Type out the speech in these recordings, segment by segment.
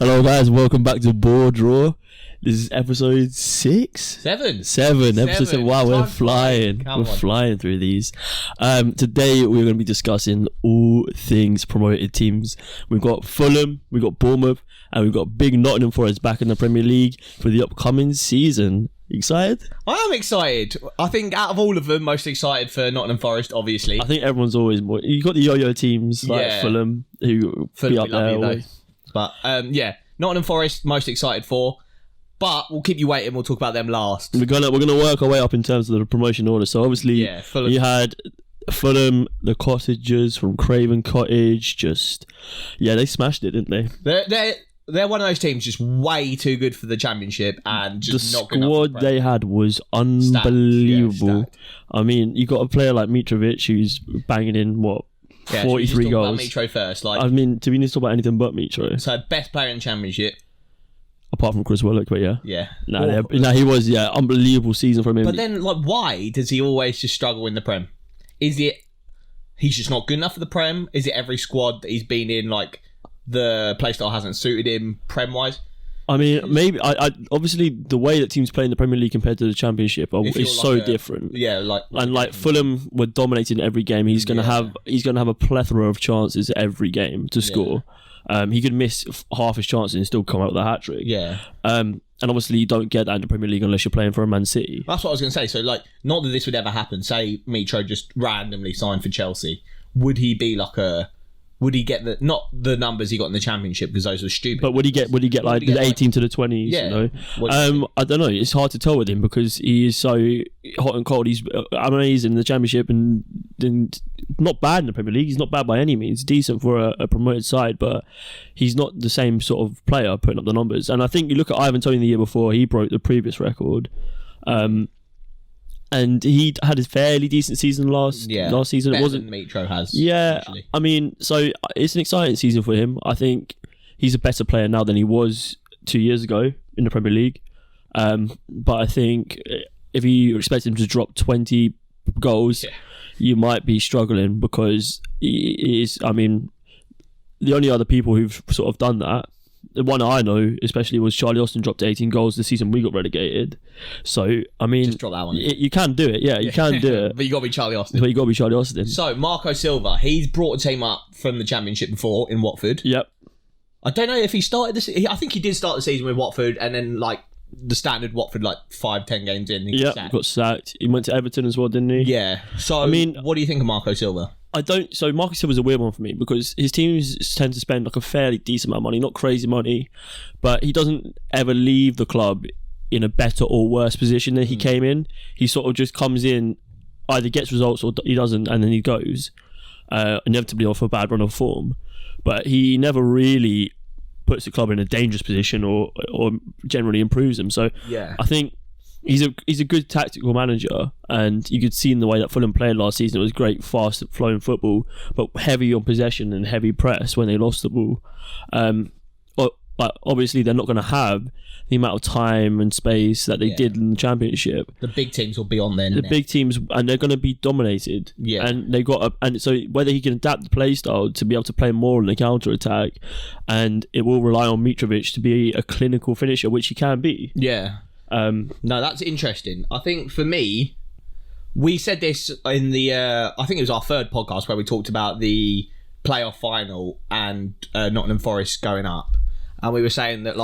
Hello guys, welcome back to BoreDraw. This is episode 6? 7. Episode 7. Wow, we're flying. We're flying through these. Today we're going to be discussing all things promoted teams. We've got Fulham, we've got Bournemouth, and we've got big Nottingham Forest back in the Premier League for the upcoming season. Excited? I am excited. I think out of all of them, most excited for Nottingham Forest, obviously. I think everyone's always more... You've got the yo-yo teams like Fulham, who be up there always. But Nottingham Forest, most excited for. But we'll keep you waiting. We'll talk about them last. We're gonna work our way up in terms of the promotion order. So obviously, you had Fulham, the Cottagers from Craven Cottage. They smashed it, didn't they? They're one of those teams just way too good for the Championship and just not good enough. The squad they had was unbelievable. Stacked. I mean, you got a player like Mitrovic who's banging in 43 goals. About Mitro first. I mean, do we need to talk about anything but Mitro? So best player in the Championship. Apart from Chris Willock, but yeah. Yeah. He was, unbelievable season from him. But then, why does he always just struggle in the Prem? Is it he's just not good enough for the Prem? Is it every squad that he's been in, the playstyle hasn't suited him Prem-wise? I mean, maybe I obviously the way that teams play in the Premier League compared to the Championship is so different. Yeah, Fulham were dominating every game. He's gonna have a plethora of chances every game to score. He could miss half his chances and still come out with a hat trick. Yeah. And obviously you don't get that in the Premier League unless you're playing for a Man City. That's what I was going to say. So, not that this would ever happen. Say Mitro just randomly signed for Chelsea. Would he be would he get not the numbers he got in the Championship because those were stupid? But would he get the 18 to the 20s? Yeah. You know? I don't know. It's hard to tell with him because he is so hot and cold. He's amazing in the Championship and not bad in the Premier League. He's not bad by any means. Decent for a promoted side, but he's not the same sort of player putting up the numbers. And I think you look at Ivan Toney the year before, he broke the previous record. And he had a fairly decent season last season. Better than Mitro has. Yeah, actually. I mean, so it's an exciting season for him. I think he's a better player now than he was 2 years ago in the Premier League. But I think if you expect him to drop 20 goals, you might be struggling because he is. I mean, the only other people who've sort of done that, the one I know especially, was Charlie Austin dropped 18 goals the season we got relegated. So, I mean... Just drop that one. You can do it, you can do it. But you got to be Charlie Austin. So, Marco Silva, he's brought a team up from the Championship before in Watford. Yep. I don't know if he started this... I think he did start the season with Watford and then, the standard Watford, 5-10 games in. Got sacked. He went to Everton as well, didn't he? Yeah. So, I mean, what do you think of Marco Silva? So Marco Silva's a weird one for me because his teams tend to spend a fairly decent amount of money, not crazy money, but he doesn't ever leave the club in a better or worse position than he came in. He sort of just comes in, either gets results or he doesn't, and then he goes, inevitably off a bad run of form. But he never really puts the club in a dangerous position or generally improves them. So I think he's a good tactical manager, and you could see in the way that Fulham played last season, it was great, fast flowing football, but heavy on possession and heavy press when they lost the ball. But obviously they're not going to have the amount of time and space that they did in the Championship. The big teams will be on then. The big teams, and they're going to be dominated. Yeah, and and so whether he can adapt the play style to be able to play more on the counter attack, and it will rely on Mitrovic to be a clinical finisher, which he can be. Yeah. No, that's interesting. I think for me, we said this in the I think it was our third podcast where we talked about the playoff final and Nottingham Forest going up, and we were saying that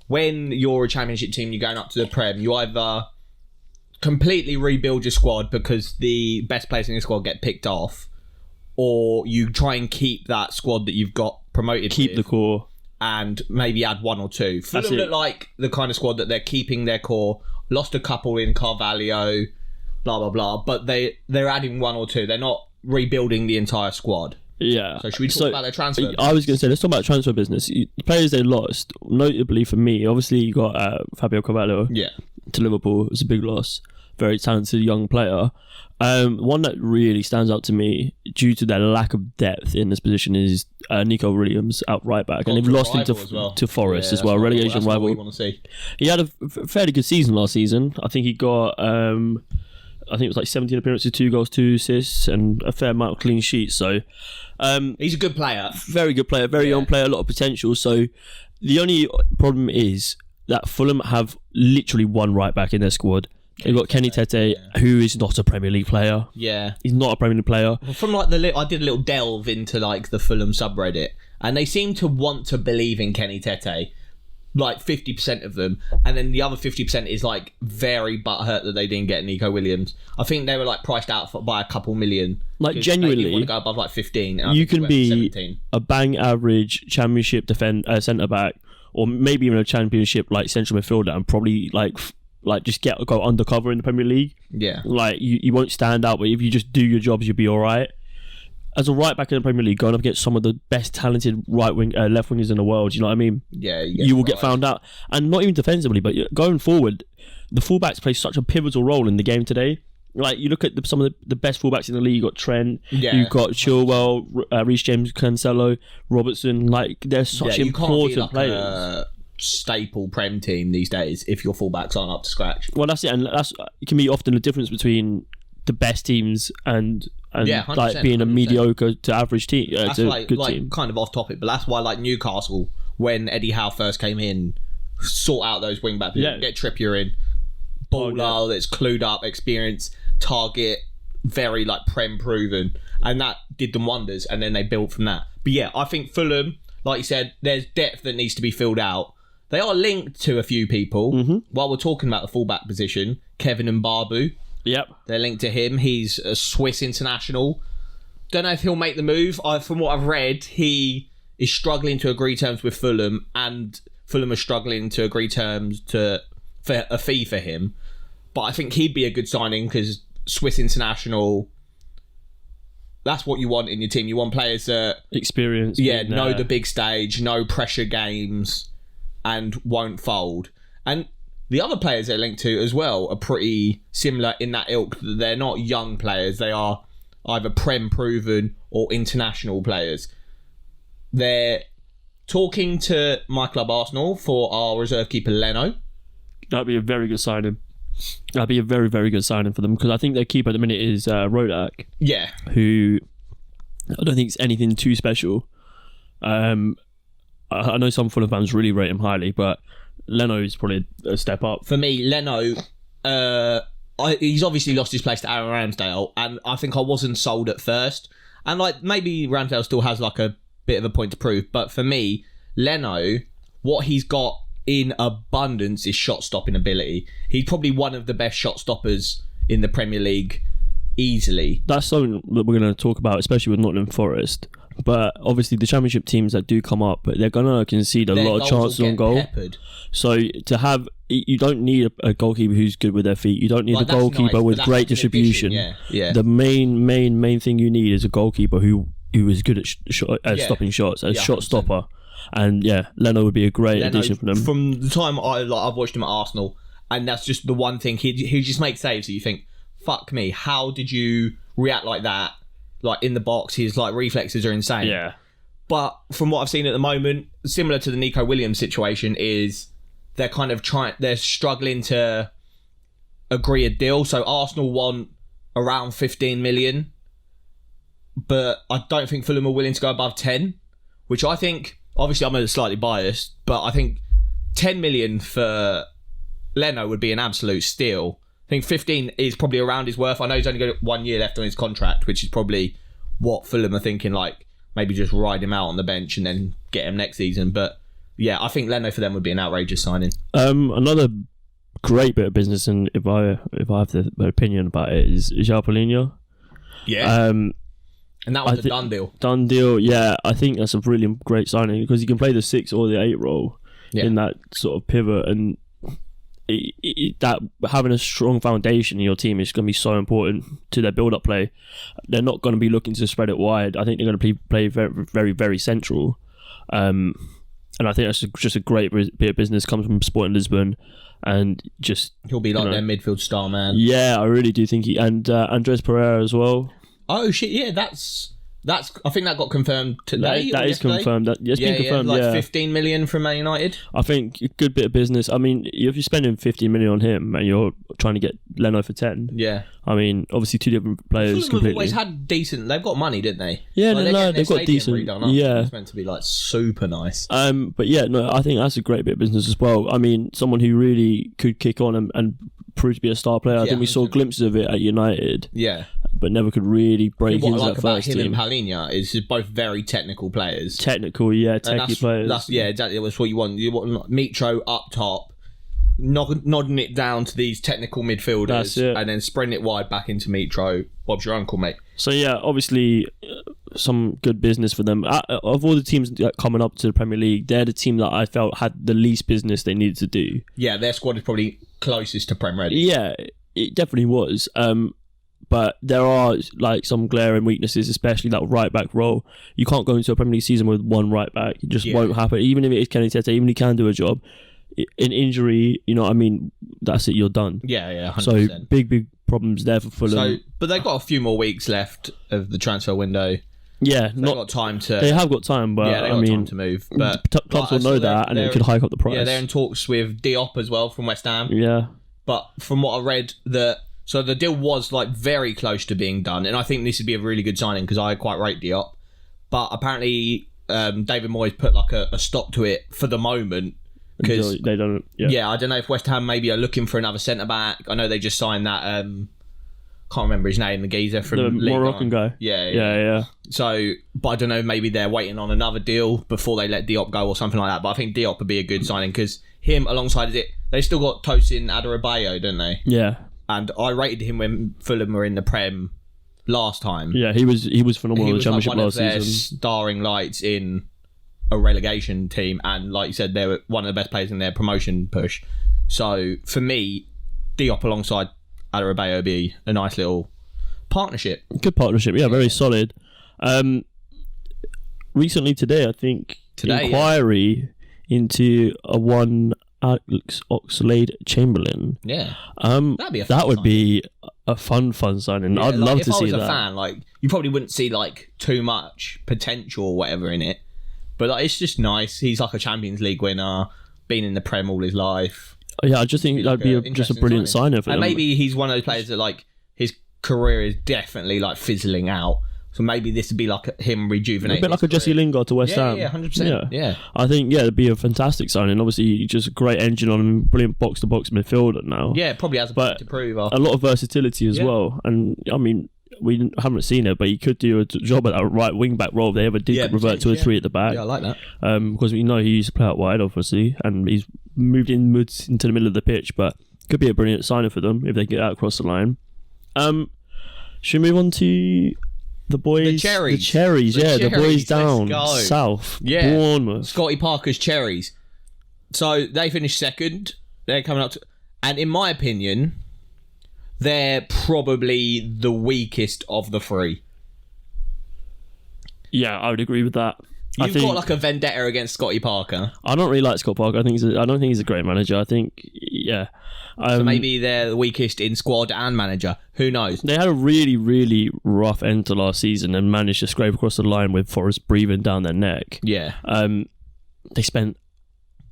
when you're a Championship team, you're going up to the Prem, you either completely rebuild your squad because the best players in your squad get picked off, or you try and keep that squad that you've got promoted. Keep the core. And maybe add one or two. Fulham look like the kind of squad that they're keeping their core. Lost a couple in Carvalho, blah, blah, blah. But they're adding one or two. They're not rebuilding the entire squad. Yeah. So should we talk about their transfer business? I was going to say, let's talk about transfer business. The players they lost, notably for me, obviously you got Fabio Carvalho to Liverpool. It was a big loss. Very talented young player. One that really stands out to me due to their lack of depth in this position is Nico Williams out right back, and they've lost him to Forest as well, relegation rival. What we want to see. He had a fairly good season last season. I think he got I think it was 17 appearances, 2 goals, 2 assists, and a fair amount of clean sheets. So he's a good player, very good player, very young player, a lot of potential. So The only problem is that Fulham have literally one right back in their squad. They've got Kenny Tete, who is not a Premier League player. Yeah, he's not a Premier League player. Well, from like I did a little delve into like the Fulham subreddit, and they seem to want to believe in Kenny Tete, like 50% of them, and then the other 50% is like very butthurt that they didn't get Nico Williams. I think they were like priced out by a couple million. Like genuinely, they want to go above like 15. And you can be 17. a bang average Championship centre back, or maybe even a Championship like central midfielder, and probably like just go undercover in the Premier League. Yeah, like you won't stand out, but if you just do your jobs, you'll be all right. As a right back in the Premier League, going up against some of the best talented left wingers in the world, you know what I mean? Yeah, you will get found out, and not even defensively, but going forward, the fullbacks play such a pivotal role in the game today. Like you look at some of the best fullbacks in the league. You got Trent, you've got Chilwell, Reece James, Cancelo, Robertson. Like they're such important players. A staple Prem team these days if your fullbacks aren't up to scratch. Well, that's it, and it can be often the difference between the best teams and like being a 100%. Mediocre to average team to like, good team. Kind of off topic, but that's why like Newcastle, when Eddie Howe first came in, sort out those wing backs, get Trippier in, baller that's clued up, experienced, target, very like Prem proven, and that did them wonders, and then they built from that. But yeah, I think Fulham, like you said, there's depth that needs to be filled out. They are linked to a few people. While we're talking about the fullback position, Kevin and Mbabu. Yep. They're linked to him. He's a Swiss international. Don't know if he'll make the move. From what I've read, he is struggling to agree terms with Fulham, and Fulham are struggling to agree terms for a fee for him. But I think he'd be a good signing because Swiss international, that's what you want in your team. You want players that... experience. Know the big stage, know pressure games, and won't fold. And... the other players they're linked to as well are pretty similar in that ilk. They're not young players. They are either Prem proven or international players. They're talking to my club Arsenal for our reserve keeper Leno. That'd be a very good signing. That'd be a very, very good signing for them because I think their keeper at the minute is Rodak. Yeah. Who I don't think is anything too special. I know some Fulham fans really rate him highly, but Leno is probably a step up. For me, Leno, he's obviously lost his place to Aaron Ramsdale, and I think I wasn't sold at first. And like maybe Ramsdale still has like a bit of a point to prove, but for me, Leno, what he's got in abundance is shot stopping ability. He's probably one of the best shot stoppers in the Premier League, easily. That's something that we're going to talk about, especially with Nottingham Forest. But obviously the Championship teams that do come up, they're going to concede a lot of chances on goal. Peppered. So to have, you don't need a goalkeeper who's good with their feet. You don't need a goalkeeper with great distribution. The main thing you need is a goalkeeper who is good at stopping shots, as shot 100%. Stopper. And Leno would be a great addition for them. From the time I've watched him at Arsenal, and that's just the one thing, he just makes saves that you think, fuck me, how did you react like that? Like in the box, his like reflexes are insane. Yeah. But from what I've seen at the moment, similar to the Nico Williams situation, is they're kind of they're struggling to agree a deal. So Arsenal want around 15 million, but I don't think Fulham are willing to go above 10, which I think, obviously I'm slightly biased, but I think 10 million for Leno would be an absolute steal. I think 15 is probably around his worth. I know he's only got 1 year left on his contract, which is probably what Fulham are thinking, like maybe just ride him out on the bench and then get him next season. But yeah, I think Leno for them would be an outrageous signing. Another great bit of business, and if I have the opinion about it, is João Palhinha. Yeah. And that was a done deal. Done deal, yeah. I think that's a really great signing because he can play the 6 or the 8 role in that sort of pivot, and that having a strong foundation in your team is going to be so important to their build-up play. They're not going to be looking to spread it wide. I think they're going to play very, very, very central. And I think that's just a great bit of business. Comes from Sporting Lisbon, and just he'll be like their midfield star man. Yeah, I really do think he and Andres Pereira as well. Oh shit! Yeah, that's I think that got confirmed today. That is yesterday. confirmed. It's been confirmed. Like yeah, 15 million from Man United. I think a good bit of business. I mean, if you're spending 15 million on him and you're trying to get Leno for 10, yeah. I mean, obviously two different players Fulham have completely. always had decent. They've got money, didn't they? Yeah, like, they've got decent. Redone up. Yeah, It's meant to be like super nice. But yeah, no, I think that's a great bit of business as well. I mean, someone who really could kick on and prove to be a star player. I think we saw glimpses of it at United. Yeah. But never could really break into that about first him team. and Palinha is they're both very technical players. Techie players. That's exactly. That's what you want. You want Mitro up top, nodding it down to these technical midfielders, and then spreading it wide back into Mitro. Bob's your uncle, mate. So yeah, obviously some good business for them. Of all the teams coming up to the Premier League, they're the team that I felt had the least business they needed to do. Yeah, their squad is probably closest to Prem ready. Yeah, it definitely was. But there are like some glaring weaknesses, especially that right back role. You can't go into a Premier League season with one right back. It just won't happen. Even if it is Kenny Tete, even if he can do a job, in injury, you know what I mean, that's it, you're done. Yeah, 100%. So big problems there for Fulham. But they've got a few more weeks left of the transfer window. Yeah, they've got time to. They have got time, but they've got time to move. But clubs will know that, and it could hike up the price. Yeah, they're in talks with Diop as well from West Ham. Yeah, but from what I read, so the deal was like very close to being done, and I think this would be a really good signing because I quite rate Diop. But apparently, David Moyes put like a stop to it for the moment because they don't. Yeah, I don't know if West Ham maybe are looking for another centre back. I know they just signed that. Can't remember his name, the geezer from the League Moroccan guy. Yeah. So, but I don't know, maybe they're waiting on another deal before they let Diop go or something like that. But I think Diop would be a good signing because him alongside it, they still got Tosin Adarabioyo, don't they? Yeah. And I rated him when Fulham were in the Prem last time. Yeah, he was phenomenal in the Championship last season. He was one of their starring lights in a relegation team, and like you said, they were one of the best players in their promotion push. So for me, Diop alongside Adarabioyo would be a nice little partnership. Good partnership, yeah, very solid. Recently today, I think, inquiry into a one Alex Oxlade-Chamberlain. Yeah, that would be a fun signing. Yeah, I'd love to see that. If I was a fan, like you probably wouldn't see like too much potential or whatever in it, but like, it's just nice. He's like a Champions League winner, been in the Prem all his life. Yeah, I just think that'd be just a brilliant signing for them. And maybe he's one of those players that like his career is definitely like fizzling out. So maybe this would be like him rejuvenating. A bit like a Jesse Lingard to West Ham. Yeah, 100%. Yeah. I think, it'd be a fantastic signing. Obviously, just a great engine on him, brilliant box-to-box midfielder now. Yeah, probably has a point to prove. A lot of versatility as well. And, I mean, we haven't seen it, but he could do a job at that right wing-back role if they ever did revert to a three at the back. Yeah, I like that. Because we know he used to play out wide, obviously, and he's moved into the middle of the pitch, but could be a brilliant signing for them if they get out across the line. Should we move on to... The boys, the Cherries, the boys down south, Bournemouth. Scotty Parker's Cherries. So they finished second. They're coming up to, and in my opinion, they're probably the weakest of the three. Yeah, I would agree with that. You've got like a vendetta against Scotty Parker. I don't really like Scott Parker. I don't think he's a great manager. I think, so maybe they're the weakest in squad and manager. Who knows? They had a really, really rough end to last season and managed to scrape across the line with Forest breathing down their neck. Yeah. They signed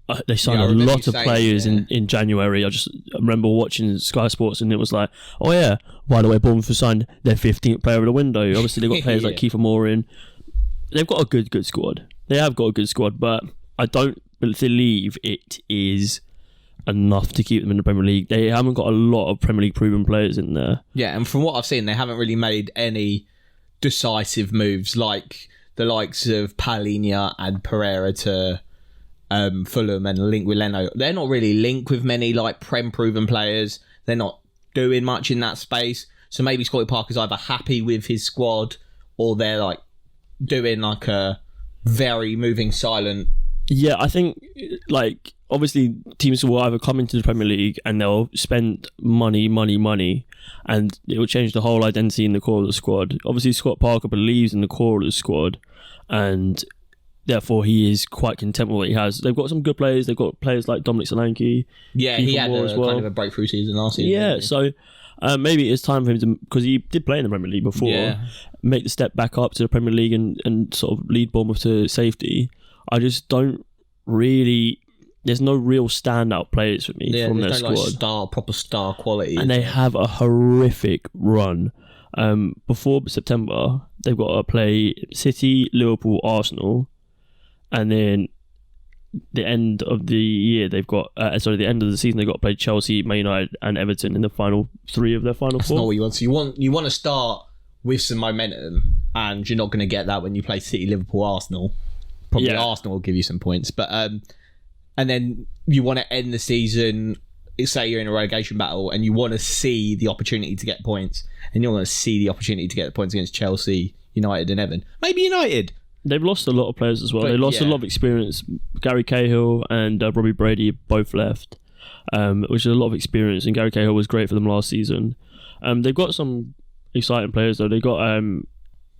a lot of players in January. I remember watching Sky Sports and it was like, oh yeah, by the way, Bournemouth have signed their 15th player of the window. Obviously, they've got players like Kiefer Moore in. They've got a good squad. They have got a good squad, but I don't believe it is enough to keep them in the Premier League. They haven't got a lot of Premier League proven players in there. Yeah, and from what I've seen, they haven't really made any decisive moves like the likes of Palinha and Pereira to Fulham and link with Leno. They're not really linked with many like Prem proven players. They're not doing much in that space. So maybe Scotty Parker's either happy with his squad or they're like doing like a very moving silent. Yeah, I think like obviously teams will either come into the Premier League and they'll spend money, and it will change the whole identity in the core of the squad. Obviously, Scott Parker believes in the core of the squad, and therefore he is quite content with what he has. They've got some good players. They've got players like Dominic Solanke. Yeah, he had kind of a breakthrough season last season. Yeah, so Maybe it's time for him to, because he did play in the Premier League before, make the step back up to the Premier League and sort of lead Bournemouth to safety. I just don't really. There's no real standout players for me from their squad. Like proper star quality. And they have a horrific run. Before September, they've got to play City, Liverpool, Arsenal, and then the end of the year they've got. The end of the season they've got to play Chelsea, Man United, and Everton in the final 3 of their final 4. That's not what you want. So you want to start with some momentum, and you're not going to get that when you play City, Liverpool, Arsenal. Probably Arsenal will give you some points, but and then you want to end the season. Say you're in a relegation battle and you want to see the opportunity to get points, and you want to see the opportunity to get the points against Chelsea, United, and Everton. Maybe United. They've lost a lot of players as well. They lost a lot of experience. Gary Cahill and Robbie Brady both left, which is a lot of experience. And Gary Cahill was great for them last season. They've got some exciting players though. They got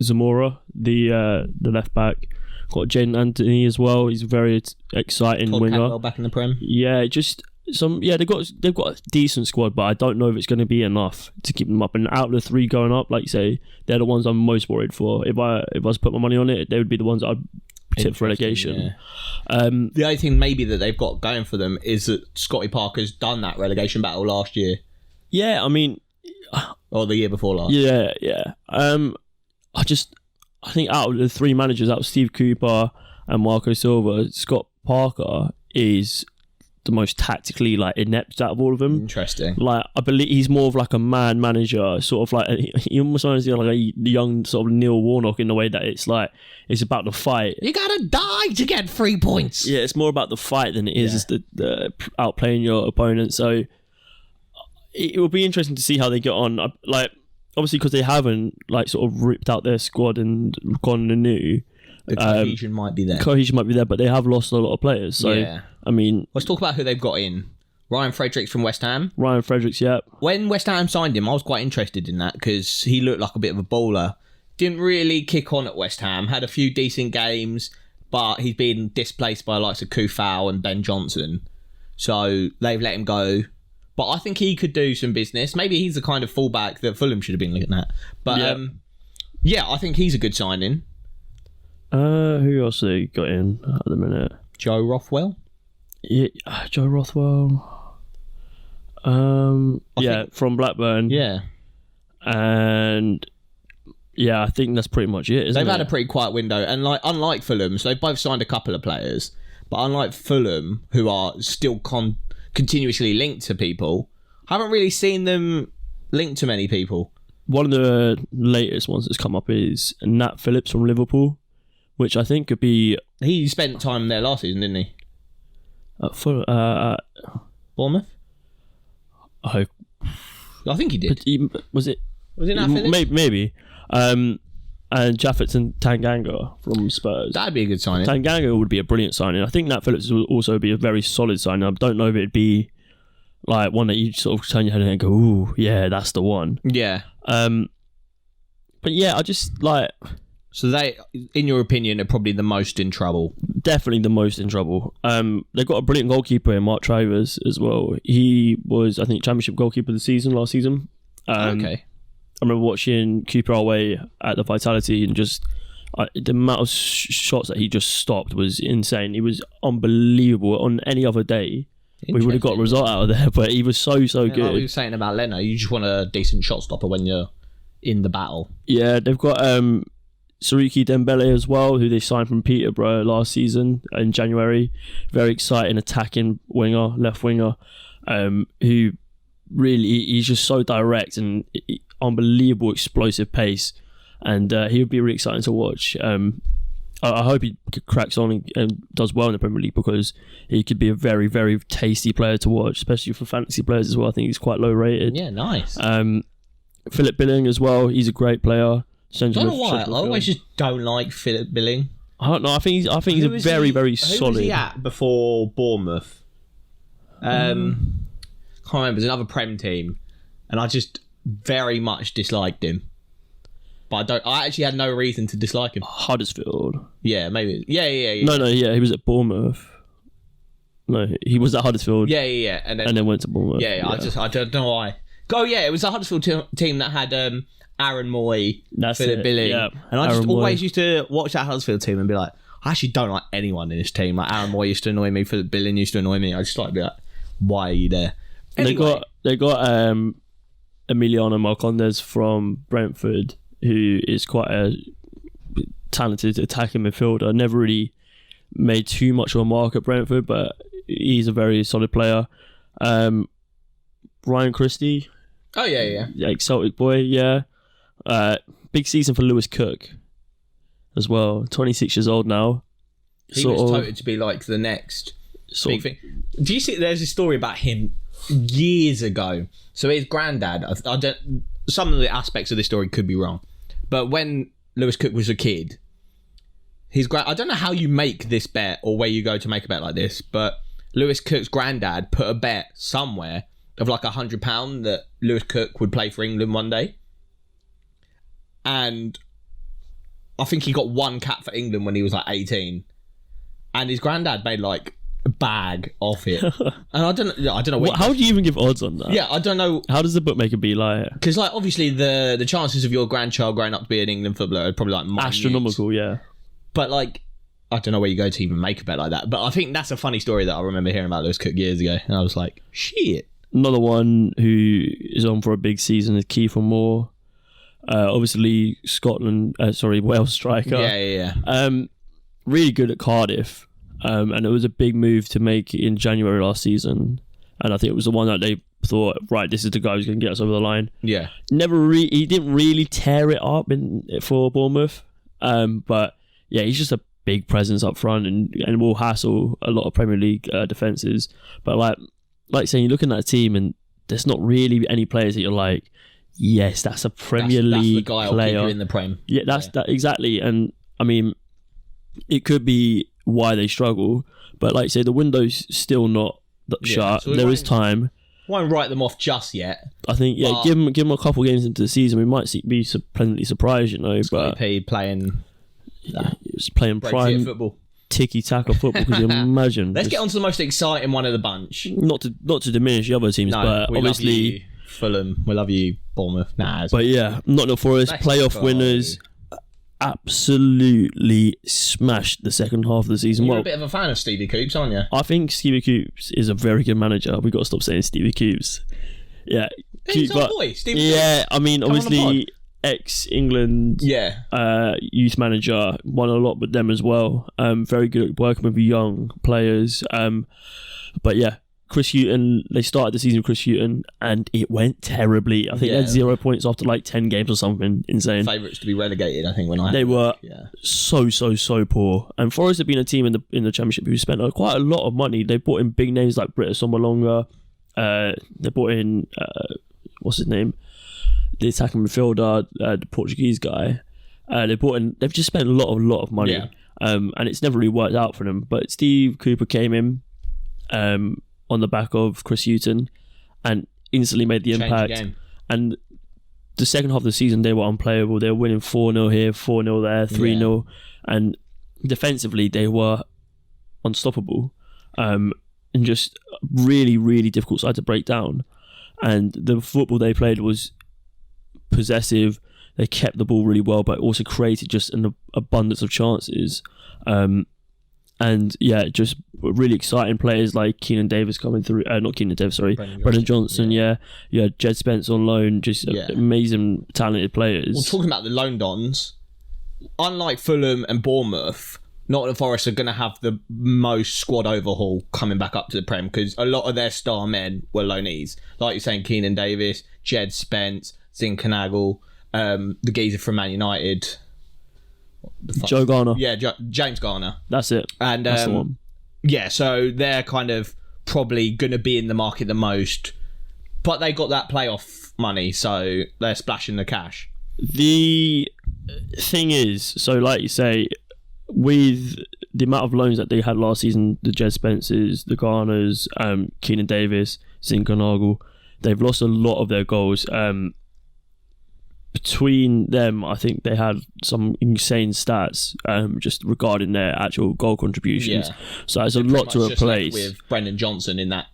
Zamora, the left back. Got Jaden Anthony as well. He's a very exciting Todd winger. Cantwell back in the Prem. Yeah, just. They've got a decent squad, but I don't know if it's going to be enough to keep them up. And out of the 3 going up, like you say, they're the ones I'm most worried for. If I was to put my money on it, they would be the ones that I'd tip for relegation. Yeah. The only thing maybe that they've got going for them is that Scotty Parker's done that relegation battle last year. Yeah, I mean, or the year before last. Yeah. I think out of the 3 managers, out of Steve Cooper and Marco Silva, Scott Parker is the most tactically inept out of all of them. Interesting. I believe he's more of a man manager, sort of he almost reminds me of a young sort of Neil Warnock in the way that it's about the fight. You gotta die to get 3 points. Yeah, it's more about the fight than it is the outplaying your opponent. So it will be interesting to see how they get on. Obviously because they haven't sort of ripped out their squad and gone anew. The cohesion might be there. But they have lost a lot of players. So, I mean... Let's talk about who they've got in. Ryan Fredericks from West Ham. Ryan Fredericks, yeah. When West Ham signed him, I was quite interested in that because he looked like a bit of a baller. Didn't really kick on at West Ham. Had a few decent games, but he's been displaced by the likes of Kufau and Ben Johnson. So they've let him go. But I think he could do some business. Maybe he's the kind of fullback that Fulham should have been looking at. But I think he's a good signing. Who else they got in at the minute? Joe Rothwell? Yeah, Joe Rothwell. From Blackburn. Yeah. And I think that's pretty much it, isn't They've had a pretty quiet window. And unlike Fulham, so they've both signed a couple of players. But unlike Fulham, who are still continuously linked to people, haven't really seen them linked to many people. One of the latest ones that's come up is Nat Phillips from Liverpool, which I think could be... He spent time there last season, didn't he? Bournemouth? I think he did. Was it Nat Phillips? Maybe. And Jaffet Tanganga from Spurs. That'd be a good signing. Tanganga would be a brilliant signing. I think Nat Phillips would also be a very solid signing. I don't know if it'd be one that you sort of turn your head and go, ooh, yeah, that's the one. Yeah. But yeah, I just So they, in your opinion, are probably the most in trouble. Definitely the most in trouble. They've got a brilliant goalkeeper in Mark Travers as well. He was, I think, Championship goalkeeper of the season last season. Okay. I remember watching Cooper away at the Vitality and just the amount of shots that he just stopped was insane. He was unbelievable. On any other day, we would have got a result out of there, but he was so good. Like we were saying about Leno, you just want a decent shot stopper when you're in the battle. Yeah, they've got Saruki Dembele as well, who they signed from Peterborough last season in January. Very exciting attacking winger, left winger, who really, he's just so direct and unbelievable explosive pace, and he would be really exciting to watch. I hope he cracks on and does well in the Premier League, because he could be a very, very tasty player to watch, especially for fantasy players as well. I think he's quite low rated. Yeah, nice. Philip Billing as well, he's a great player. I don't know why. I always just don't like Philip Billing. I don't know. I think he's a very, very solid. Who was he at before Bournemouth? Can't remember. It's another Prem team, and I just very much disliked him. But I actually had no reason to dislike him. Huddersfield. Yeah, maybe. Yeah. No. He was at Bournemouth. No, he was at Huddersfield. Yeah. And then went to Bournemouth. Yeah. I don't know why. Oh yeah, it was the Huddersfield team that had Aaron Moy, Philip Billing, yeah. and I just Aaron always Moy. used to watch that Huddersfield team and be like, I actually don't like anyone in this team. Like Aaron Moy used to annoy me, Philip Billing used to annoy me. I just like to be like, why are you there? Anyway. They got Emiliano Marcondes from Brentford, who is quite a talented attacking midfielder. Never really made too much of a mark at Brentford, but he's a very solid player. Ryan Christie. Oh yeah. Celtic boy, yeah. Big season for Lewis Cook as well. 26 years old now. He was touted to be like the next big thing. Do you see? There's a story about him years ago. So his granddad. I don't. Some of the aspects of this story could be wrong, but when Lewis Cook was a kid, I don't know how you make this bet or where you go to make a bet like this, but Lewis Cook's granddad put a bet somewhere of like £100 that Lewis Cook would play for England one day. And I think he got one cap for England when he was like 18. And his granddad made like a bag of it. And I don't know. How do you even give odds on that? Yeah, I don't know. How does the bookmaker be like? Because like obviously the chances of your grandchild growing up to be an England footballer are probably like minute. Astronomical, yeah. But like, I don't know where you go to even make a bet like that. But I think that's a funny story that I remember hearing about Lewis Cook years ago. And I was like, shit. Another one who is on for a big season is Kiefer Moore. Obviously, Wales striker. Yeah. Really good at Cardiff. And it was a big move to make in January last season. And I think it was the one that they thought, right, this is the guy who's going to get us over the line. Yeah. He didn't really tear it up for Bournemouth. But yeah, he's just a big presence up front and will hassle a lot of Premier League defences. But like saying, you look at that team and there's not really any players that you're like, yes, that's a Premier League player. That's the guy player who'll keep you in the Prem. Yeah, that exactly. And I mean, it could be why they struggle, but like you say, the window's still not shut. So there is time. Won't write them off just yet. I think give them a couple games into the season, we might be pleasantly surprised, Scotty P playing prime football. Tiki-taka football, could you imagine? Let's get on to the most exciting one of the bunch. Not to diminish the other teams, but obviously Fulham, we love you, Bournemouth. But yeah, Nottingham Forest, playoff winners, absolutely smashed the second half of the season. You're a bit of a fan of Stevie Coops, aren't you? I think Stevie Coops is a very good manager. We've got to stop saying Stevie Coops. Yeah. He's our boy, Stevie Yeah, Coops. I mean, obviously, ex-England youth manager, won a lot with them as well. Very good at working with young players. But yeah, Chris Hughton, they started the season with Chris Hughton and it went terribly. I think they had 0 points after like 10 games or something insane. Favourites to be relegated, I think, they were so poor. And Forest have been a team in the Championship who spent quite a lot of money. They brought in big names like Britta Sombalonga. They brought in what's his name? The attacking midfielder, the Portuguese guy. They've just spent a lot of money. And it's never really worked out for them. But Steve Cooper came in on the back of Chris Hughton and instantly made the impact. And the second half of the season, they were unplayable. They were winning 4-0 here, 4-0 there, 3-0. And defensively, they were unstoppable. And just really, really difficult side to break down. And the football they played was possessive. They kept the ball really well, but also created just an abundance of chances. And yeah, just really exciting players like Keenan Davis coming through. Not Keenan Davis, sorry. Brendan Johnson, yeah. Jed Spence on loan. Just amazing, talented players. Well, talking about the loan dons, unlike Fulham and Bournemouth, Nottingham Forest are going to have the most squad overhaul coming back up to the Prem because a lot of their star men were loanees. Like you're saying, Keenan Davis, Jed Spence, Zinchenko, the geezer from Man United. Joe Garner. Yeah, James Garner. That's it. And that's the one. Yeah, so they're kind of probably going to be in the market the most, but they got that playoff money, so they're splashing the cash. The thing is, so like you say, with the amount of loans that they had last season, the Jed Spencers, the Garners, Keenan Davis, Zinchenko, they've lost a lot of their goals. Between them, I think they had some insane stats just regarding their actual goal contributions. Yeah. So it's a lot to replace. With Brendan Johnson in that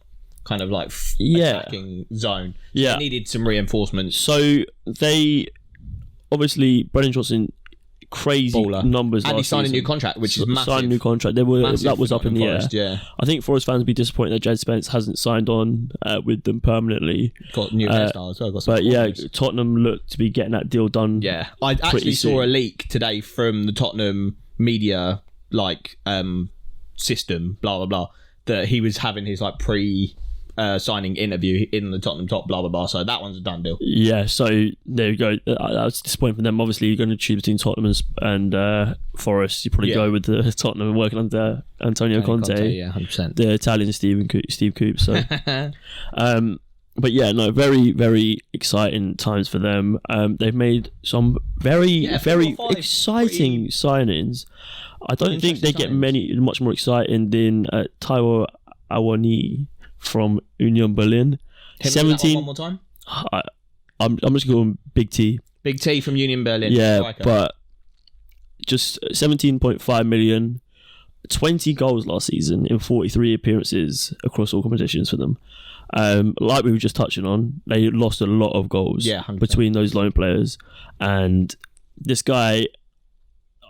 kind of like attacking zone. So Yeah. they needed some reinforcements. So they obviously Brennan Johnson, crazy Baller. numbers. And he last signed a season. new contract, which is massive. Signed a new contract. That was for up in the Nottingham Forest, air. Yeah, I think Forest fans would be disappointed that Jed Spence hasn't signed on with them permanently. got new hairstyle as well. Got some But yeah, corners. Tottenham looked to be getting that deal done. Yeah, I actually saw a leak today from the Tottenham media system, blah blah blah, that he was having his like signing interview in the Tottenham top, blah blah blah. So that one's a done deal. Yeah, so there you go. That was disappointing for them. Obviously, you're going to choose between Tottenham and Forest. You probably go with the Tottenham working under Antonio Conte. Yeah, 100%. The Italian Steve Coops. So, but yeah, no, very very exciting times for them. They've made some very exciting signings. I don't think they get much more exciting than Taiwo Awoniyi from Union Berlin. 17. One more time. I'm just going Big T. Big T from Union Berlin. Yeah, striker. but just 17.5 million, 20 goals last season in 43 appearances across all competitions for them. Like we were just touching on, they lost a lot of goals 100%. between those loan players. And this guy,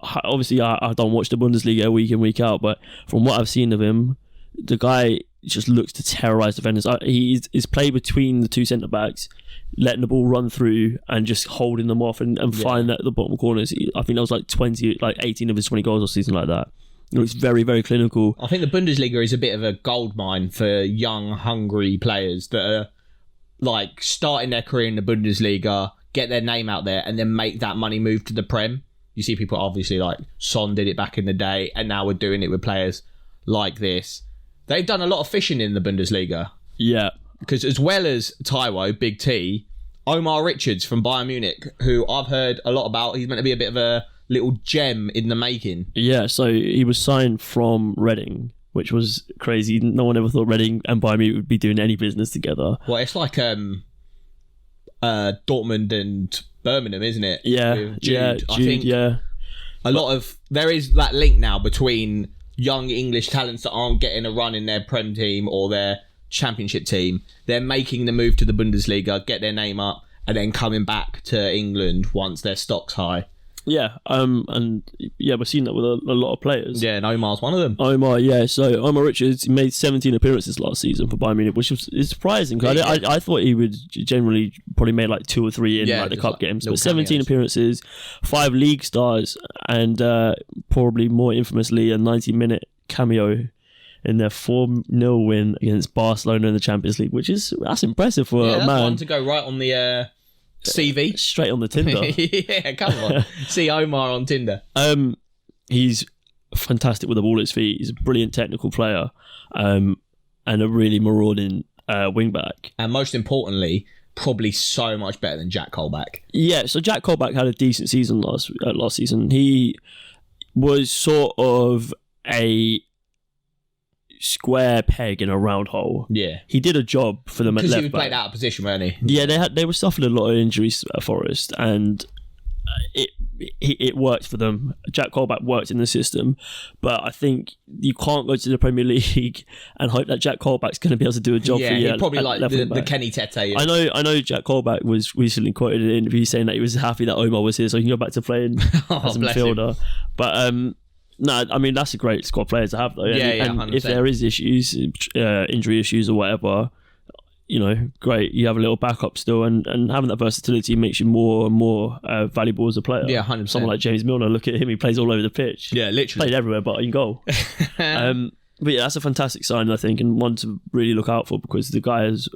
obviously I don't watch the Bundesliga week in, week out, but from what I've seen of him, the guy just looks to terrorise defenders. He's played between the two centre-backs, letting the ball run through and just holding them off and find that at the bottom corners. I think that was like 18 of his 20 goals or something like that. It looks very, very clinical. I think the Bundesliga is a bit of a goldmine for young, hungry players that are like starting their career in the Bundesliga, get their name out there, and then make that money move to the Prem. You see people obviously like Son did it back in the day, and now we're doing it with players like this. They've done a lot of fishing in the Bundesliga. Yeah. Because as well as Taiwo, Big T, Omar Richards from Bayern Munich, who I've heard a lot about, he's meant to be a bit of a little gem in the making. Yeah, so he was signed from Reading, which was crazy. No one ever thought Reading and Bayern Munich would be doing any business together. Well, it's like Dortmund and Birmingham, isn't it? Yeah, With Jude, I think there is that link now between young English talents that aren't getting a run in their Prem team or their Championship team. They're making the move to the Bundesliga, get their name up, and then coming back to England once their stock's high. Yeah, and yeah, we're seeing that with a lot of players. Yeah, and Omar's one of them. Omar, yeah. So Omar Richards made 17 appearances last season for Bayern Munich, which is surprising because I thought he would generally probably made like 2 or 3 in the cup games. But 17 appearances, 5 league stars, and probably more infamously a 90-minute cameo in their 4-0 win against Barcelona in the Champions League, that's impressive for a man. That's one to go right on the CV. Straight on the Tinder. Yeah, come on. See Omar on Tinder. He's fantastic with the ball at his feet. He's a brilliant technical player, and a really marauding wing-back. And most importantly, probably so much better than Jack Colback. Yeah, so Jack Colback had a decent season last season. He was sort of a square peg in a round hole. Yeah, he did a job for them at left back. Because he was played out of position, weren't he? Yeah, they were suffering a lot of injuries at Forest, and it worked for them. Jack Colback worked in the system, but I think you can't go to the Premier League and hope that Jack Colback's going to be able to do a job for you. Yeah, probably like the Kenny Tete. I know Jack Colback was recently quoted in an interview saying that he was happy that Omar was here so he can go back to playing as a midfielder. But no, I mean, that's a great squad player to have, though. And 100%. if there is issues, injury issues or whatever, great. You have a little backup still, and having that versatility makes you more and more valuable as a player. Yeah, 100%. Someone like James Milner, look at him, he plays all over the pitch. Yeah, literally. Played everywhere but in goal. But yeah, that's a fantastic sign, I think, and one to really look out for because the guy has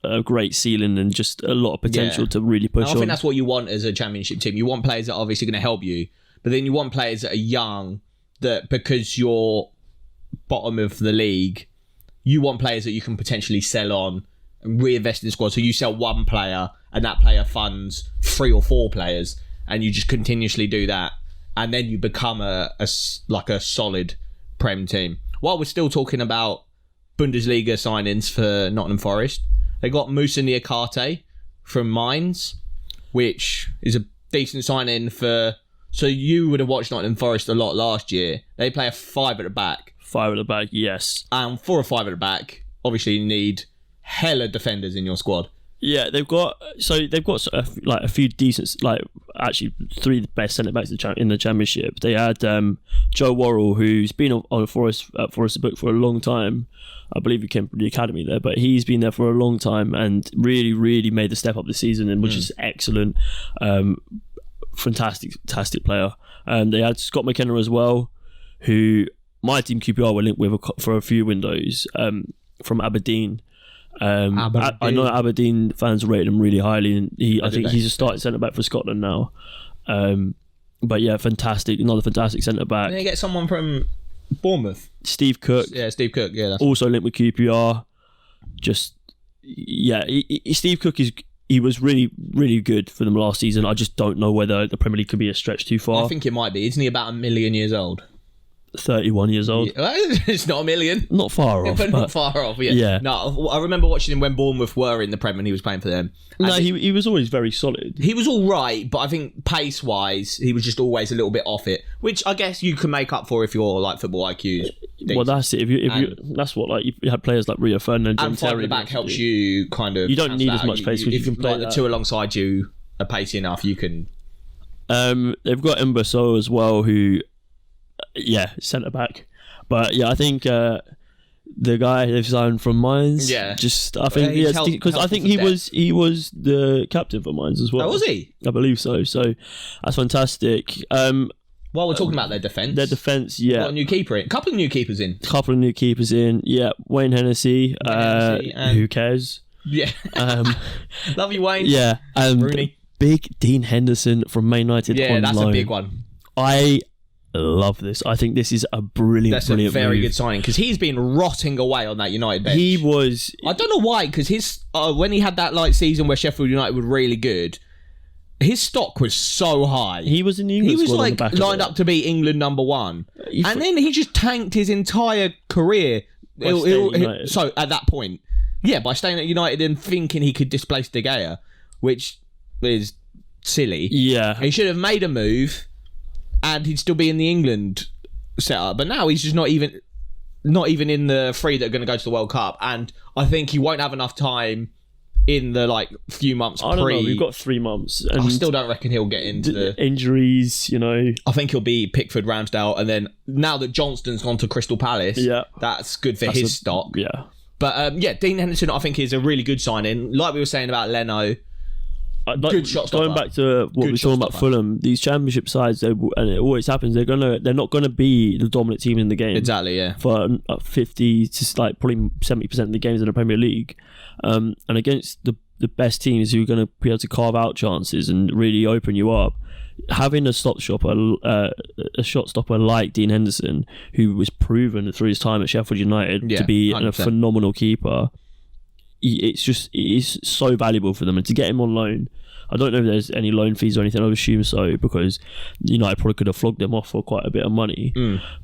a great ceiling and just a lot of potential to really push on. I think that's what you want as a Championship team. You want players that are obviously going to help you, but then you want players that are young, that because you're bottom of the league, you want players that you can potentially sell on and reinvest in the squad. So you sell one player and that player funds 3 or 4 players and you just continuously do that. And then you become a solid Prem team. While we're still talking about Bundesliga signings for Nottingham Forest, they got Moussa Niakate from Mainz, which is a decent signing for... So you would have watched Nottingham Forest a lot last year. They play a 5 at the back. 5 at the back, yes. And for a 5 at the back, obviously you need hella defenders in your squad. Yeah, they've got a few decent, like actually 3 of the best centre backs in the Championship. They had Joe Worrell, who's been on Forest book for a long time. I believe he came from the academy there, but he's been there for a long time and really, really made the step up this season, and which is excellent. Fantastic player. They had Scott McKenna as well, who my team QPR were linked with for a few windows from Aberdeen. I know Aberdeen fans rated him really highly, and I think he's a starting centre back for Scotland now. But yeah, another fantastic centre back. Did they get someone from Bournemouth? Steve Cook. Yeah, Steve Cook. Yeah, that's also linked with QPR. Steve Cook he was really, really good for them last season. I just don't know whether the Premier League could be a stretch too far. I think it might be. Isn't he about 1 million years old? 31 years old. Yeah, it's not 1 million. Not far off. But not far off, yeah. No, I remember watching him when Bournemouth were in the Prem and he was playing for them. He was always very solid. He was all right, but I think pace-wise, he was just always a little bit off it, which I guess you can make up for if you're like football IQs. Well, that's it. That's what, like, you had players like Rio Ferdinand and John Terry. And the back helps you kind of... You don't need as much pace because you can play the two alongside you are pacey enough, you can... They've got Mbasso as well, who... centre back. But yeah, I think the guy they've signed from Mainz. Yeah, because I think he was the captain for Mainz as well. Oh, was he? I believe so. So that's fantastic. While we're talking about their defence, yeah, got a new keeper in. Couple of new keepers in. Yeah, Wayne Hennessy. Who cares? Yeah, love you, Wayne. Yeah, Rooney. Big Dean Henderson from Man United. Yeah, that's a big one. I love this. I think this is a brilliant very move. good signing because he's been rotting away on that United bench. He was. I don't know why, because his when he had that like season where Sheffield United were really good, his stock was so high. He was in the England squad. He was like lined up to be England #1, and then he just tanked his entire career. So at that point, by staying at United and thinking he could displace De Gea, which is silly. Yeah, he should have made a move. And he'd still be in the England setup, but now he's just not even in the 3 that are going to go to the World Cup. And I think he won't have enough time in the few months. I don't know. We've got 3 months. And I still don't reckon he'll get into the injuries. I think he'll be Pickford, Ramsdale, and then now that Johnston's gone to Crystal Palace, that's good for his stock. Yeah, but Dean Henderson, I think is a really good signing. Like we were saying about Leno. Good shot stopper. Going back to what we were talking about Fulham, these Championship sides, and it always happens, they're not gonna be the dominant team in the game. Exactly, yeah. For 50 to probably 70% of the games in the Premier League, and against the best teams who are going to be able to carve out chances and really open you up, having a shot stopper like Dean Henderson, who was proven through his time at Sheffield United to be 100%. A phenomenal keeper. It is so valuable for them, and to get him on loan, I don't know if there's any loan fees or anything. I would assume so, because United probably could have flogged them off for quite a bit of money.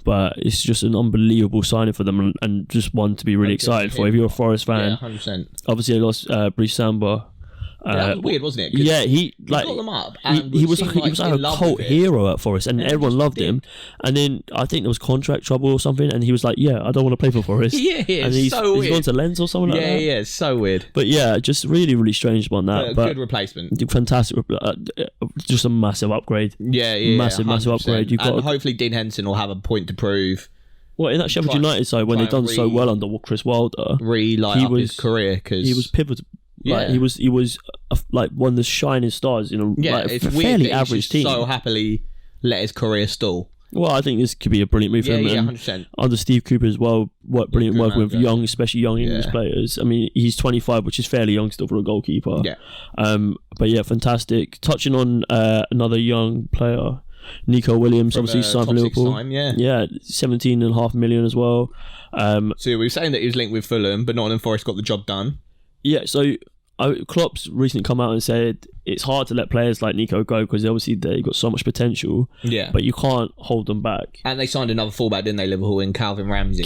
But it's just an unbelievable signing for them, and just one to be really excited for. If you're a Forest fan, 100%. Obviously, they lost Bruce Samba. That was weird, wasn't it? Yeah, he got them up. He was like a cult hero at Forest, and everyone loved him. And then I think there was contract trouble or something, and he was like, "Yeah, I don't want to play for Forest." And he's gone to Lens or something like that. Yeah, it's so weird. But yeah, just really, really strange one that. But good replacement. Fantastic, just a massive upgrade. Yeah, massive upgrade. And hopefully Dean Henderson will have a point to prove. Well, in that Sheffield United side, when they've done so well under Chris Wilder, his career, because he was pivotal. Like, he was like one of the shining stars in a fairly average team. So happily let his career stall. Well, I think this could be a brilliant move for him. 100%. Under Steve Cooper as well, brilliant work with especially young English players. I mean, he's 25, which is fairly young still for a goalkeeper. Yeah. But yeah, fantastic. Touching on another young player, Nico Williams, obviously signed for Liverpool. 17.5 million as well. So we were saying that he was linked with Fulham, but Nottingham Forest got the job done. Yeah, so Klopp's recently come out and said it's hard to let players like Nico go because obviously they've got so much potential. Yeah. But you can't hold them back. And they signed another fullback, didn't they, Liverpool, in Calvin Ramsey?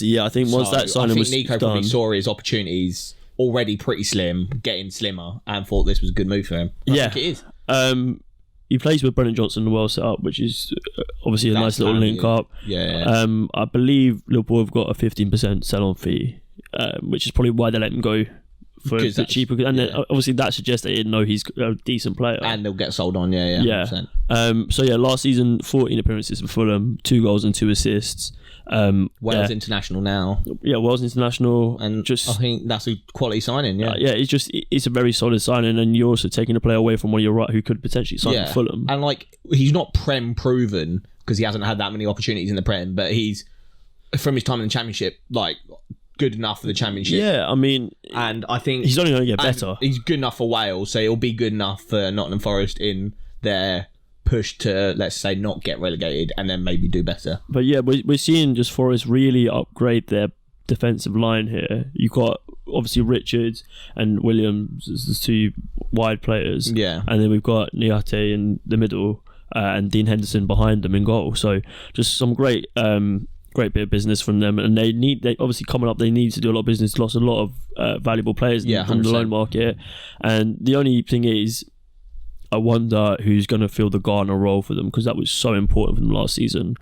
Yeah. I think once that signing was Nico probably saw his opportunities already pretty slim, getting slimmer, and thought this was a good move for him. I think it is. He plays with Brennan Johnson well set up, which is obviously a nice little link up. Yeah. I believe Liverpool have got a 15% sell-on fee which is probably why they let him go for a bit cheaper. And then obviously that suggests they didn't know he's a decent player. And they'll get sold on, yeah. So last season, 14 appearances for Fulham, 2 goals and 2 assists. Wales international now. Yeah, Wales international. And just I think that's a quality signing, it's a very solid signing, and you're also taking a player away from one of your right who could potentially sign for Fulham. And like, he's not Prem proven because he hasn't had that many opportunities in the Prem, but he's, from his time in the Championship, like, good enough for the Championship. Yeah, I mean, and I think he's only going to get better. He's good enough for Wales, so he'll be good enough for Nottingham Forest in their push to, let's say, not get relegated and then maybe do better. But yeah, we're seeing just Forest really upgrade their defensive line here. You've got obviously Richards and Williams as the 2 wide players. Yeah. And then we've got Niate in the middle and Dean Henderson behind them in goal. So just some great bit of business from them. And they obviously coming up, they need to do a lot of business. Lost a lot of valuable players from the loan market. And the only thing is, I wonder who's going to fill the Garner role for them, because that was so important for them last season.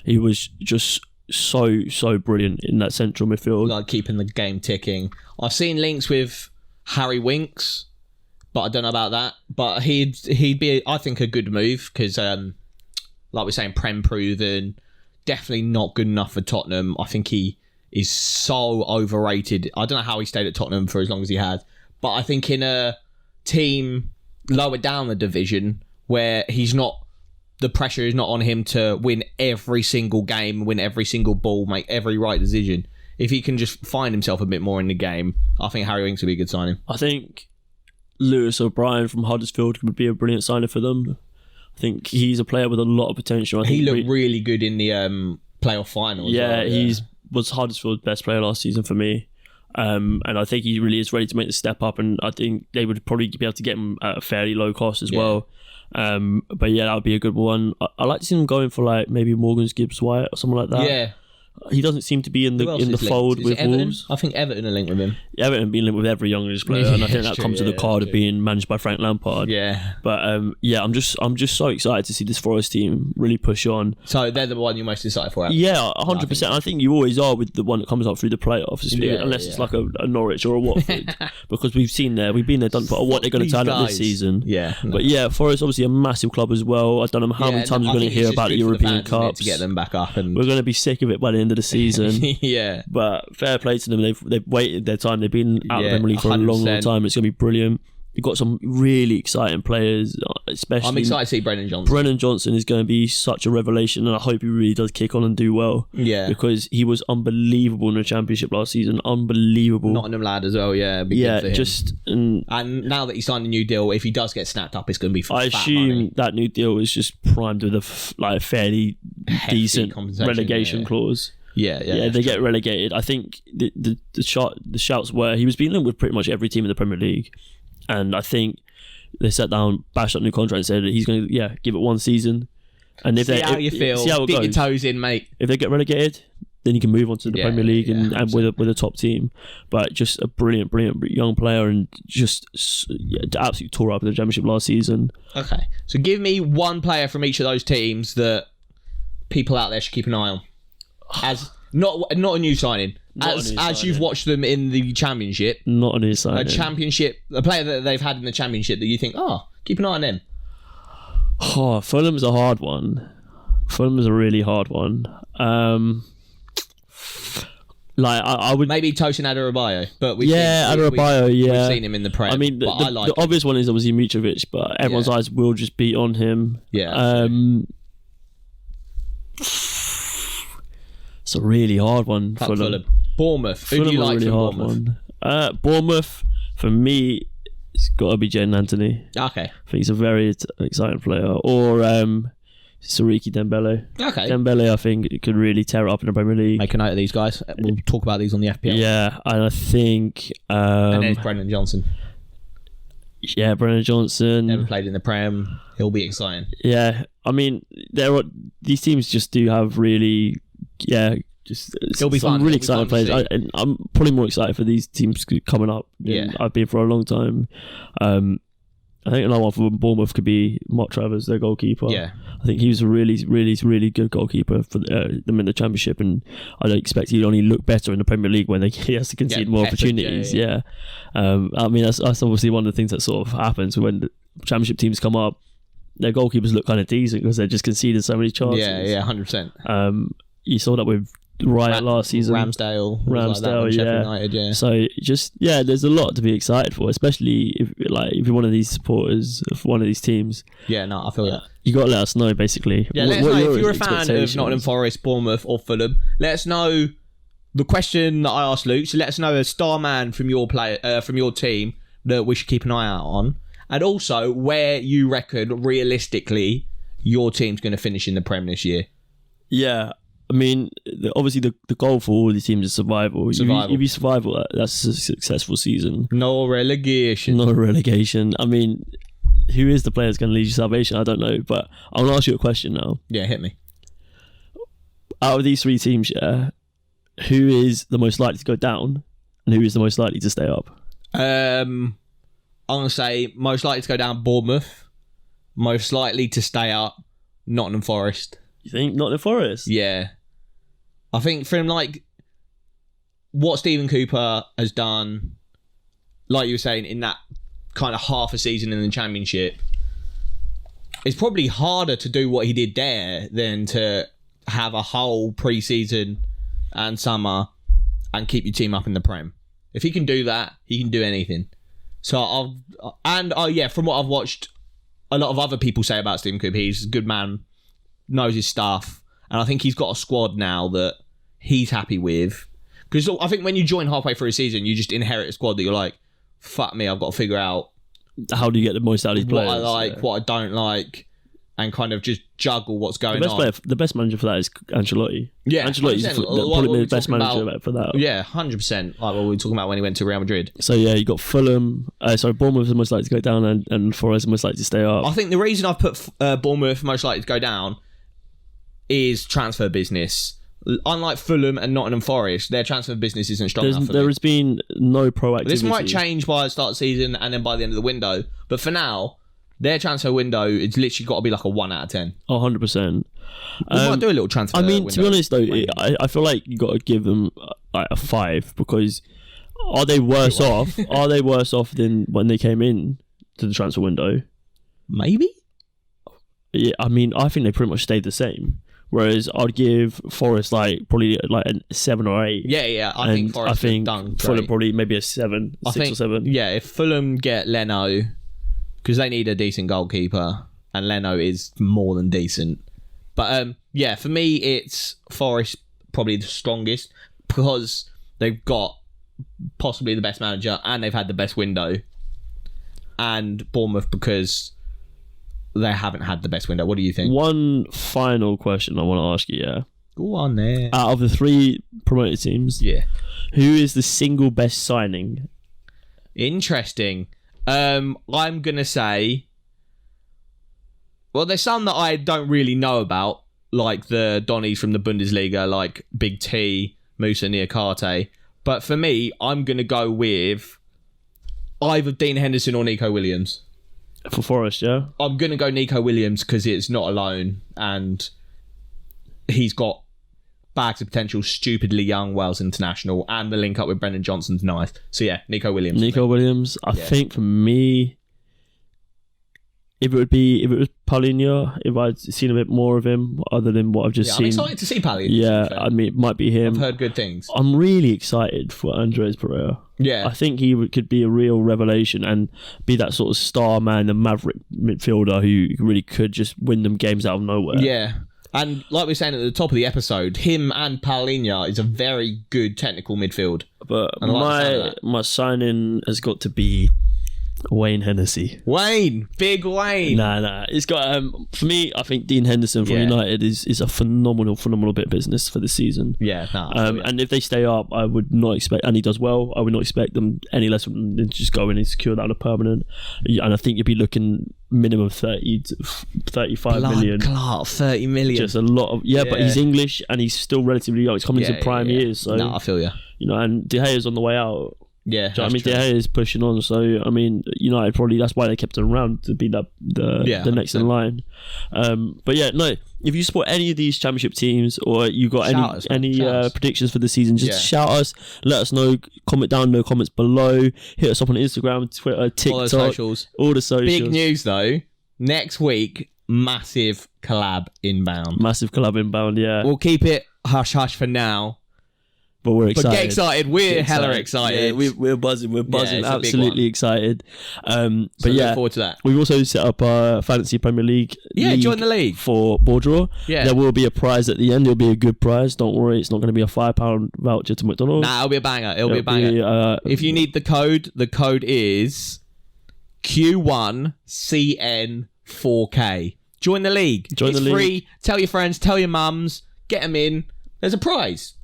He was just so brilliant in that central midfield. Like keeping the game ticking. I've seen links with Harry Winks, but I don't know about that. But he'd be, I think, a good move because, like we're saying, Prem proven, definitely not good enough for Tottenham. I think he is so overrated. I don't know how he stayed at Tottenham for as long as he had, but I think in a team lower down the division where the pressure is not on him to win every single game, win every single ball, make every right decision. If he can just find himself a bit more in the game, I think Harry Winks would be a good signing. I think Lewis O'Brien from Huddersfield would be a brilliant signing for them. I think he's a player with a lot of potential. He looked really good in the playoff final. He was Huddersfield's best player last season for me. And I think he really is ready to make the step up, and I think they would probably be able to get him at a fairly low cost as well. But yeah, that would be a good one. I like to see him going for like maybe Morgan's Gibbs White or something like that. Yeah. He doesn't seem to be in the fold with Wolves. I think Everton are linked with him. Everton have been linked with every young English player, and I think that comes with the card of being managed by Frank Lampard. Yeah. But I'm just so excited to see this Forest team really push on. So they're the one you're most excited for? Yeah, 100%. I think you always are with the one that comes up through the playoffs, unless it's like a Norwich or a Watford, because we've been there, done. But what they're going to turn up this season? Yeah. But yeah, Forest obviously a massive club as well. I don't know how many times we're going to hear about the European Cups to get them back up, and we're going to be sick of it by the end of the season. Yeah, but fair play to them. They've waited their time. They've been out of the Premier League for a long time. It's going to be brilliant. You've got some really exciting players, especially. I'm excited to see Brennan Johnson. Brennan Johnson is going to be such a revelation, and I hope he really does kick on and do well. Yeah, because he was unbelievable in the Championship last season. Unbelievable. Nottingham lad as well. Yeah, yeah. Good for him. And now that he signed a new deal, if he does get snapped up, it's going to be for I assume money. That new deal is just primed with a fairly hefty decent relegation clause. Yeah, they get relegated. I think the shouts were he was being linked with pretty much every team in the Premier League, and I think they sat down, bashed up new contract, and said that he's going to give it one season, and see how it goes. Your toes in, mate. If they get relegated, then you can move on to the Premier League and with a top team. But just a brilliant young player, and just absolutely tore up in the Championship last season. Okay, so give me one player from each of those teams that people out there should keep an eye on. As not a new signing. As you've watched them in the Championship. Not a new signing. A player that they've had in the Championship that you think, keep an eye on them. Fulham's a hard one. Fulham is a really hard one. I would maybe Tosin Adarabioyo, but we've seen him in the Prem. I mean, the obvious one is obviously Mitrovic, but everyone's eyes will just be on him. Yeah. It's a really hard one for Fulham. Bournemouth. Who do you like from Bournemouth? Bournemouth, for me, it's got to be Jadon Anthony. Okay. I think he's a very exciting player. Or Siriki Dembele. Okay. Dembele, I think, could really tear it up in the Premier League. Make a note of these guys. We'll talk about these on the FPL. Yeah, and I think... and there's Brennan Johnson. Yeah, Brennan Johnson. Never played in the Prem. He'll be exciting. Yeah, I mean, these teams just do have really... Yeah, just it'll be fun. Really exciting players. I'm probably more excited for these teams coming up than I've been for a long time. And I think another one for Bournemouth could be Mark Travers, their goalkeeper. Yeah. I think he was a really, really, really good goalkeeper for them in the Championship, and I don't expect he'd only look better in the Premier League when he has to concede more opportunities. Yeah. I mean, that's obviously one of the things that sort of happens when the Championship teams come up. Their goalkeepers look kind of decent because they're just conceding so many chances. Yeah, 100%. You saw that with Riot last season. Ramsdale, yeah. United, yeah. So there's a lot to be excited for, especially if you're one of these supporters of one of these teams. Yeah, no, I feel that. You got to let us know, basically. Yeah, let us know if you're a fan of Nottingham Forest, Bournemouth, or Fulham. Let us know the question that I asked Luke. So let us know a star man from your team that we should keep an eye out on, and also where you reckon realistically your team's going to finish in the Prem this year. Yeah. I mean, obviously the goal for all these teams is survival. If you survive, that's a successful season. No relegation. I mean, who is the player that's going to lead you to salvation? I don't know, but I want to ask you a question now. Yeah, hit me. Out of these three teams, who is the most likely to go down, and who is the most likely to stay up? I'm going to say most likely to go down, Bournemouth. Most likely to stay up, Nottingham Forest. You think Nottingham Forest? Yeah. I think from what Stephen Cooper has done, like you were saying, in that kind of half a season in the Championship, it's probably harder to do what he did there than to have a whole pre-season and summer and keep your team up in the Prem. If he can do that, he can do anything. So from what I've watched a lot of other people say about Stephen Cooper, he's a good man, knows his stuff, and I think he's got a squad now that he's happy with. Because I think when you join halfway through a season, you just inherit a squad that you're like, fuck me, I've got to figure out how do you get the most out of these players, what I like, what I don't like, and kind of just juggle what's going on. The best manager for that is Ancelotti. Yeah, Ancelotti's probably the best manager for that. Yeah, 100%. Like what we were talking about when he went to Real Madrid. So yeah, you got Fulham. Bournemouth is most likely to go down, and Forest is most likely to stay up. I think the reason I've put Bournemouth most likely to go down is transfer business. Unlike Fulham and Nottingham Forest, their transfer business isn't strong enough for There has been no proactivity. This might change by the start of the season and then by the end of the window. But for now, their transfer window, it's literally got to be like a 1 out of 10. 100%. We might do a little transfer window. To be honest though, I feel like you got to give them a 5, because are they worse off? Are they worse off than when they came in to the transfer window? Maybe. Yeah, I mean, I think they pretty much stayed the same. Whereas I'd give Forest probably a 7 or 8. Yeah. I think Forest have done great. Fulham probably maybe a 7, 6 or 7. Yeah, if Fulham get Leno, because they need a decent goalkeeper, and Leno is more than decent. But for me, it's Forest probably the strongest because they've got possibly the best manager and they've had the best window. And Bournemouth because they haven't had the best window. What do you think? One final question I want to ask you, yeah. Go on there. Out of the 3 promoted teams, yeah, who is the single best signing? Interesting. I'm going to say... Well, there's some that I don't really know about, like the Donnies from the Bundesliga, like Big T, Musa Niakate. But for me, I'm going to go with either Dean Henderson or Nico Williams. For Forest, yeah? I'm going to go Nico Williams because it's not alone and he's got bags of potential, stupidly young Wales international, and the link up with Brendan Johnson's nice. So yeah, Nico Williams. I think for me, if it was Paulinho, if I'd seen a bit more of him other than what I've just seen. I'm excited to see Paulinho. Yeah, I mean, it might be him. I've heard good things. I'm really excited for Andres Pereira. Yeah. I think he could be a real revelation and be that sort of star man, the maverick midfielder who really could just win them games out of nowhere. Yeah. And like we were saying at the top of the episode, him and Paulinho is a very good technical midfield. But my signing has got to be Wayne Hennessy. Big Wayne. Nah. It's got for me. I think Dean Henderson from United is a phenomenal bit of business for the season. And if they stay up, I would not expect, and he does well, I would not expect them any less than just go in and secure that on a permanent. And I think you'd be looking minimum 30 to 35 million. Clark, 30 million. Just a lot of but he's English and he's still relatively young. He's coming into prime years. So I feel you. And De Gea's on the way out. Yeah, Do you know what I mean? De Gea is pushing on, so I mean, United probably that's why they kept him around to be the next in line. But yeah, no. If you support any of these Championship teams or you got any predictions for the season, just shout us, let us know. Comment down, no comments below. Hit us up on Instagram, Twitter, TikTok, all the socials. Big news though. Next week, massive collab inbound. Yeah. We'll keep it hush hush for now. But we're excited. But get excited. We're hella excited. Yeah, we're buzzing. We're buzzing. Absolutely excited. But look forward to that. We've also set up a fantasy Premier League. Yeah, join the league for BoreDraw. Yeah, there will be a prize at the end. It'll be a good prize. Don't worry. It's not going to be a £5 voucher to McDonald's. Nah, it'll be a banger. It'll be a banger. If you need the code is Q1CN4K. Join the league. It's free. Tell your friends. Tell your mums. Get them in. There's a prize.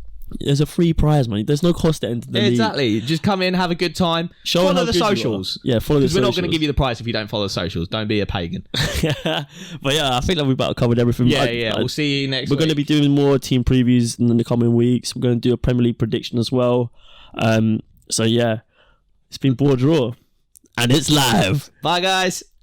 There's a free prize, man. There's no cost to enter the league. Exactly. Just come in, have a good time. Follow the socials. Yeah, follow the socials. We're not going to give you the prize if you don't follow the socials. Don't be a pagan. But yeah, I think that we've about covered everything. Yeah. We'll see you next week. We're going to be doing more team previews in the coming weeks. We're going to do a Premier League prediction as well. So yeah, it's been BoreDraw. And it's live. Bye, guys.